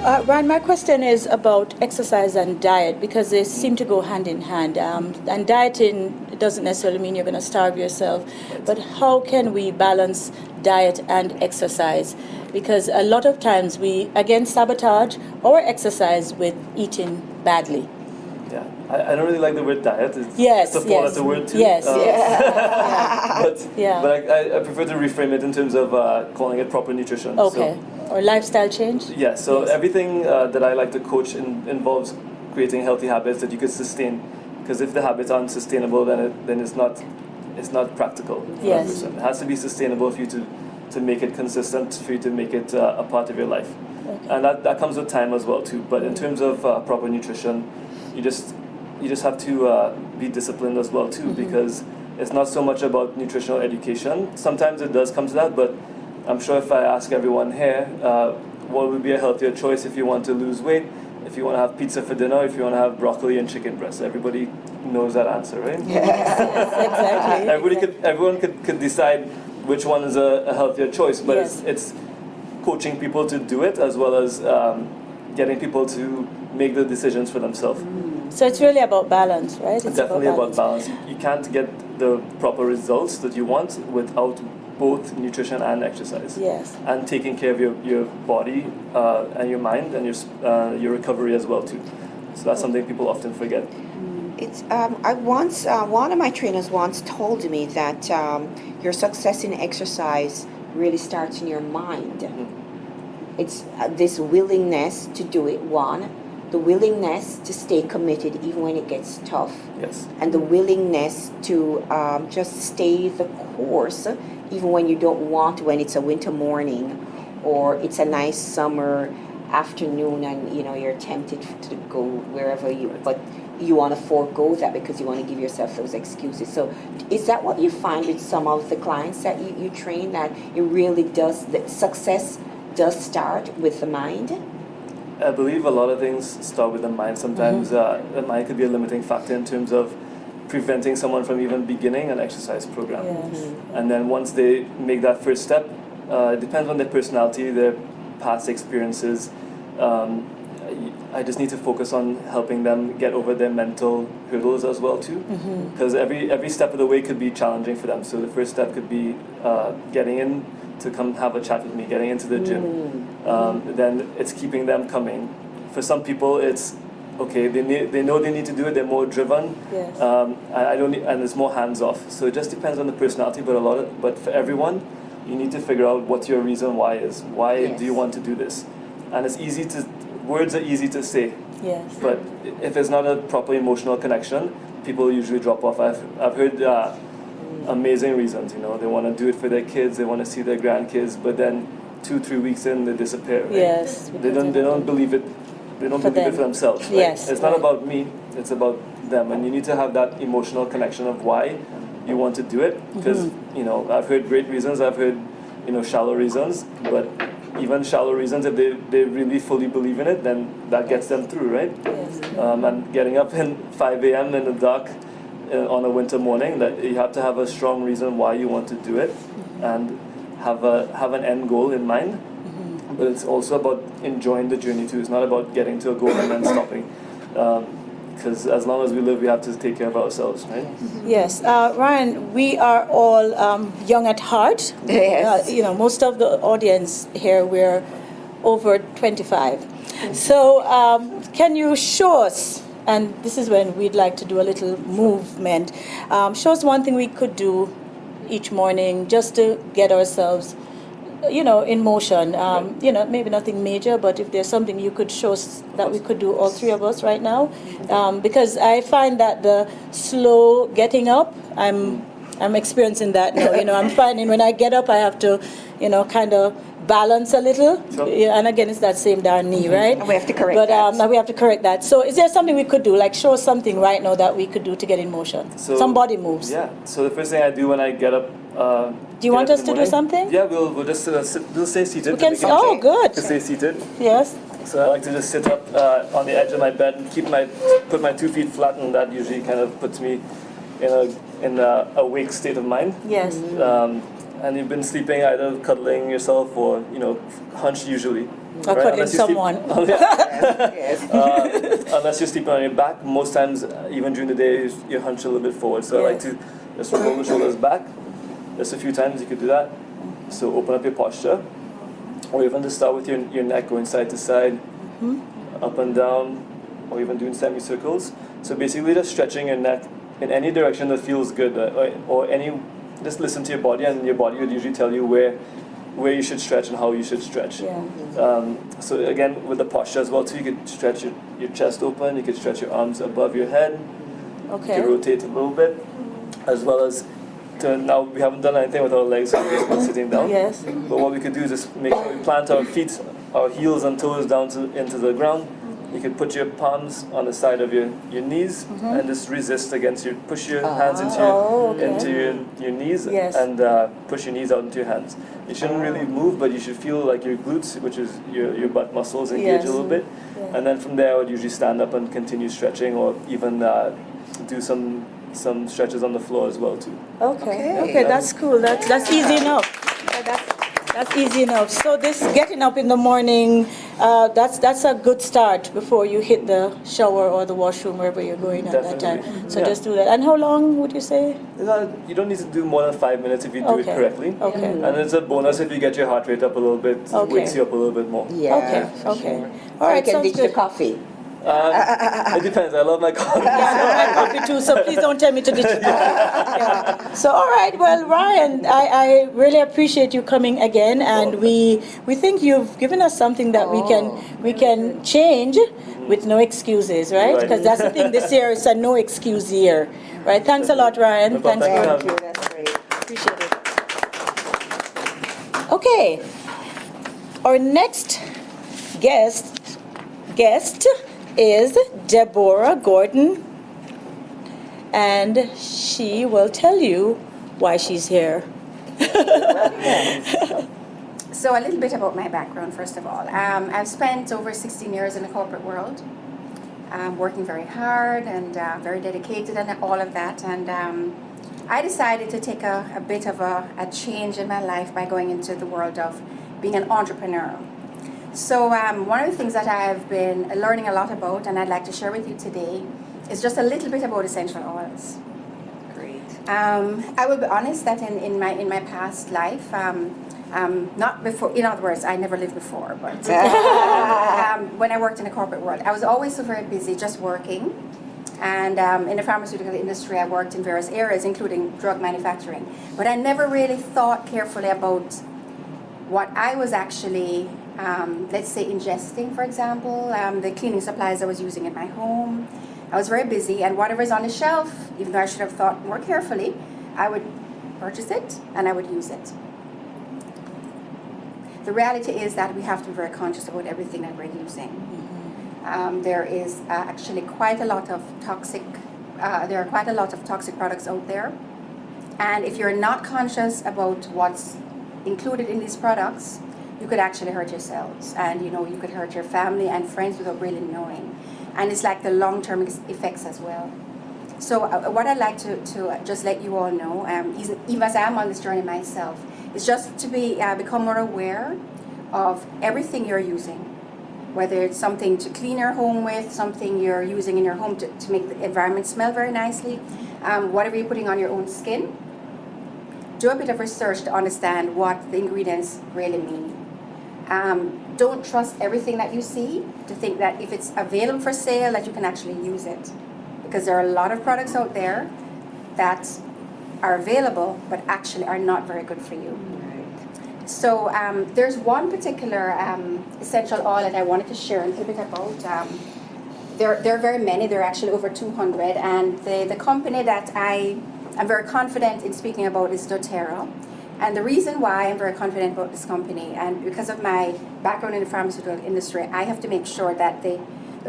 Ryan, my question is about exercise and diet because they seem to go hand in hand. And dieting doesn't necessarily mean you're going to starve yourself, but how can we balance diet and exercise? Because a lot of times we, again, sabotage our exercise with eating badly. Yeah, I don't really like the word diet. Yes, it's a four-letter word too. Yes, but I prefer to reframe it in terms of calling it proper nutrition. Okay, or lifestyle change? Yeah, so everything that I like to coach involves creating healthy habits that you can sustain. Because if the habits aren't sustainable, then it's not practical for that person. It has to be sustainable for you to make it consistent, for you to make it a part of your life. Okay. And that comes with time as well too. But in terms of proper nutrition, you just have to be disciplined as well too, because it's not so much about nutritional education. Sometimes it does come to that, but I'm sure if I ask everyone here, what would be a healthier choice if you want to lose weight, if you want to have pizza for dinner, if you want to have broccoli and chicken breast? Everybody knows that answer, right? Yes, exactly. Everyone could decide which one is a healthier choice, but it's coaching people to do it as well as getting people to make the decisions for themselves. So it's really about balance, right? It's definitely about balance. You can't get the proper results that you want without both nutrition and exercise. Yes. And taking care of your body and your mind and your recovery as well too. So that's something people often forget. It's I once one of my trainers once told me that your success in exercise really starts in your mind. It's this willingness to do it, the willingness to stay committed even when it gets tough. Yes. And the willingness to just stay the course even when you don't want to, when it's a winter morning or it's a nice summer afternoon and you're tempted to go wherever but you want to forego that because you want to give yourself those excuses. So is that what you find with some of the clients that you train, that it really does, that success does start with the mind? I believe a lot of things start with the mind. Sometimes the mind could be a limiting factor in terms of preventing someone from even beginning an exercise program. Yes. And then once they make that first step, it depends on their personality, their past experiences. I just need to focus on helping them get over their mental hurdles as well too, because every step of the way could be challenging for them. So the first step could be getting in to come have a chat with me, getting into the gym. Then it's keeping them coming. For some people, it's okay. They know they need to do it. They're more driven. Yes. And it's more hands off. So it just depends on the personality. But for everyone, you need to figure out what your reason why is. Why do you want to do this? And it's easy to. Words are easy to say, yes. But if there's not a proper emotional connection, people usually drop off. I've heard amazing reasons. They want to do it for their kids, they want to see their grandkids, but then 2-3 weeks in they disappear. Right? Yes. They don't believe it. They don't believe it for themselves. Right? Yes. It's not about me. It's about them, and you need to have that emotional connection of why you want to do it. Because I've heard great reasons. I've heard shallow reasons, but even shallow reasons, if they really fully believe in it, then that gets them through, right? Yes. And getting up in 5 a.m. in the dark on a winter morning, that you have to have a strong reason why you want to do it, and have an end goal in mind. But it's also about enjoying the journey too. It's not about getting to a goal and then stopping. Because as long as we live, we have to take care of ourselves, right? Yes. Ryan, we are all young at heart. Yes. Most of the audience here, we're over 25. So can you show us, and this is when we'd like to do a little movement, show us one thing we could do each morning just to get ourselves in motion, maybe nothing major, but if there's something you could show us that we could do, all three of us right now, because I find that the slow getting up, I'm experiencing that now. I'm finding when I get up, I have to, kind of balance a little, and again, it's that same darn knee, right? And we have to correct that. But we have to correct that. So is there something we could do, like show us something right now that we could do to get in motion? Some body moves. Yeah, so the first thing I do when I get up, do you want us to do something? Yeah, we'll just we'll stay seated. We can. Oh, good. To stay seated. Yes. So I like to just sit up on the edge of my bed and put my 2 feet flat, and that usually kind of puts me in a awake state of mind. Yes. And you've been sleeping either cuddling yourself or hunched usually. Or Right, cuddling unless you sleep- someone. Yes. Unless you're sleeping on your back, most times, even during the day, you hunch a little bit forward. So I like to just roll the shoulders back. Just a few times you could do that. So open up your posture. Or even just start with your neck going side to side, up and down, or even doing semicircles. So basically just stretching your neck in any direction that feels good, just listen to your body, and your body would usually tell you where you should stretch and how you should stretch. Yeah. So again, with the posture as well too, you could stretch your chest open, you could stretch your arms above your head, you Okay. could rotate a little bit, as well as now we haven't done anything with our legs, so we've just been sitting down. Yes. But what we could do is just make sure we plant our feet, our heels and toes down into the ground. You can put your palms on the side of your knees and just resist against your, push your hands into your knees and push your knees out into your hands. You shouldn't really move, but you should feel like your glutes, which is your butt muscles, engage a little bit. And then from there I would usually stand up and continue stretching, or even do some stretches on the floor as well too. Okay, that's cool. That's easy enough. That's easy enough. So this getting up in the morning, that's a good start before you hit the shower or the washroom, wherever you're going at that time. So just do that. And how long would you say? You don't need to do more than 5 minutes if you do it correctly. Okay. And it's a bonus if you get your heart rate up a little bit, wakes you up a little bit more. Yeah. Okay. All All right. right, you can Sounds ditch the good. coffee. It depends. I love my coffee. Yeah, I love my coffee too, so please don't tell me to ditch the coffee. Yeah. So, all right, well, Ryan, I really appreciate you coming again, and we think you've given us something that we can change with no excuses, right? Because that's the thing this year, it's a no excuse year, right? Thanks a lot, Ryan. No problem. Thanks Thank for you, that's great. appreciate it. Okay, our next guest is Deborah Gordon, and she will tell you why she's here. So a little bit about my background, first of all. I've spent over 16 years in the corporate world, working very hard and very dedicated and all of that. And I decided to take a bit of a change in my life by going into the world of being an entrepreneur. So one of the things that I've been learning a lot about, and I'd like to share with you today, is just a little bit about essential oils. Great. I will be honest that in my past life, not before, in other words, I never lived before, but when I worked in the corporate world, I was always so very busy just working. And in the pharmaceutical industry, I worked in various areas, including drug manufacturing. But I never really thought carefully about what I was actually, let's say, ingesting, for example, the cleaning supplies I was using in my home. I was very busy, and whatever is on the shelf, even though I should have thought more carefully, I would purchase it and I would use it. The reality is that we have to be very conscious about everything that we're using. There is actually quite a lot of toxic, there are quite a lot of toxic products out there. And if you're not conscious about what's included in these products, you could actually hurt yourselves. And you could hurt your family and friends without really knowing. And it's like the long-term effects as well. So what I'd like to just let you all know, even as I'm on this journey myself, is just to become more aware of everything you're using. Whether it's something to clean your home with, something you're using in your home to make the environment smell very nicely, whatever you're putting on your own skin, do a bit of research to understand what the ingredients really mean. Don't trust everything that you see to think that if it's available for sale that you can actually use it. Because there are a lot of products out there that are available but actually are not very good for you. So there's one particular essential oil that I wanted to share a little bit about. There are very many. There are actually over 200. And the company that I'm very confident in speaking about is doTERRA. And the reason why I'm very confident about this company, and because of my background in the pharmaceutical industry, I have to make sure that the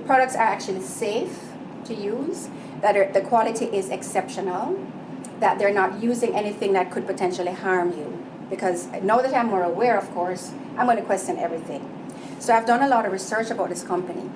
products are actually safe to use, that the quality is exceptional, that they're not using anything that could potentially harm you. Because now that I'm more aware, of course, I'm going to question everything. So I've done a lot of research about this company.